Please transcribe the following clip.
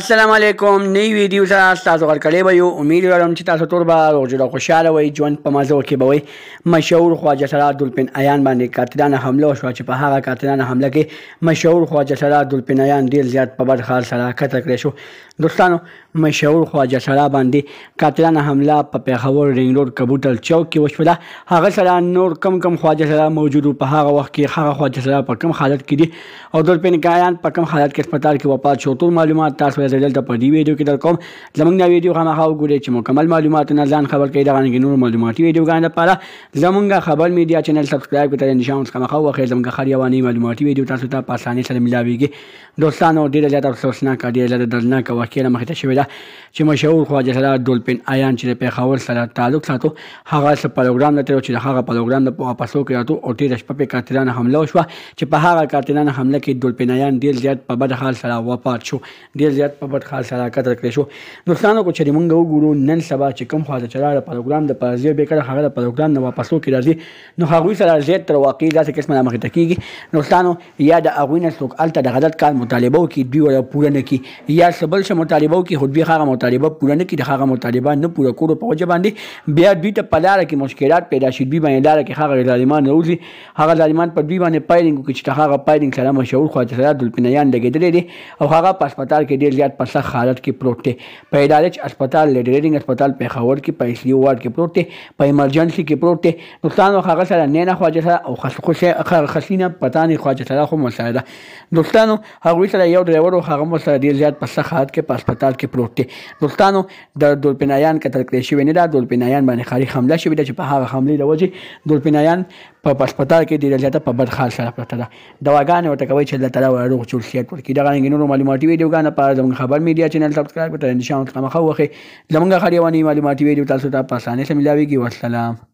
السلام علیکم نئی ویډیو سره تاسو غړکړې به یو امید لرم چې تاسو ټول به روغ خوشاله وئ ژوند په مزو کې به وئ مشهور خواجه سراج الدین عیان باندې قاتلانه حمله وشوه چې په هغه قاتلانه حمله کې مشهور خواجه سراج الدین عیان ډېر زیات په بد حال سره قتل کړی شو. دوستانو مشهور خواجه سراج باندې قاتلانه حمله په پیښور رینګ روډ کبوتر چوک کې وشوه. هغه سره نور کم خواجه سراج موجود په هغه وخت کې هغه خواجه سراج په کوم حالت کې دي او الدین عیان په کوم حالت کې هسپتال کې وفات شو. ټول معلومات تاسو ته دلته په دې ویډیو کې درکوم. زموږ دا ویډیو خامخا وګورئ چې مکمل معلومات نه ځان خبر کړئ. دغه نور معلوماتي ویډیوګانو لپاره زموږ خبر میډیا چینل سبسکرایب کړئ. نشان خامخا وخت زموږ خریوانی معلوماتي ویډیو تاسو ته په اسانۍ سره ملاويږي. دوستانو ډېر زیات افسوسناک ډېر زیات دردناک واقعه مخې ته شوې ده چې مشهور خواجه سراج الدین عیان چې په پیښور سره تعلق ساتو هغه څه پروګرام لته چې هغه پروګرام په واپسو کې راته او ډېر شپه په قاتلانه حمله وشوه چې په هغه قاتلانه حمله کې الدین عیان ډېر زیات په بد حال سره وفات شو. ډېر زیات په بد حال سره قتل کړی شو. دوستانو کو چې موږ وګورو نن سبا چې کوم خواجه سراج پروګرام د پازیو به کړه هغه پروګرام نه واپسو کې راځي نو هغه سره زیات تر واقعي داسې قسمه مخې ته کیږي. دوستانو یا د اغوینه څوک الته د غلط کار مطالبه کوي دوی ولا پوره نه کی یا سبل شه مطالبه کوي خو دوی هغه مطالبه پوره نه کی د هغه مطالبه نه پوره کولو په وجه باندې بیا دوی ته په لاره کې مشکلات پیدا شي. دوی باندې لاره کې هغه ظالمان راوځي هغه ظالمان په دوی باندې پایلینګ کوي چې هغه پایلینګ سره مشهور خواجه سراج الدین عیان لګیدلې دي او هغه په هسپتال کې ډېر زیات په سخت حالت کې پروت دی. په ادارج هسپتال لیډرینګ هسپتال پیښور کې په ایسیو وارډ کې پروت دی په ایمرجنسي کې پروت دی. دوستانو هغه سره نه خواجه سراج او خسینه پتاني خواجه سراج خو مساعده. دوستانو هغه سره یو ډرایور هغه مسره ډېر زیات په سخت حالت کې په هسپتال کې پروت دی. دوستانو د الدین عیان قتل کړی شوی نه ده. الدین عیان باندې خاري حمله شوې ده چې په هغه حملې د وجې الدین عیان په هسپتال کې ډېر زیات په بد حال سره پروت ده. دواګانې ورته کوي چې الله تعالی روغ جوړ صحت ورکړي. دغه نور معلوماتي ویډیوګانو په زموږ خبر میډیا چینل سبسکرایب کړئ. نشان خامخا وخت زموږ خبرونه معلوماتي ویډیو تاسو ته په اسانۍ سره ملاويږي. والسلام.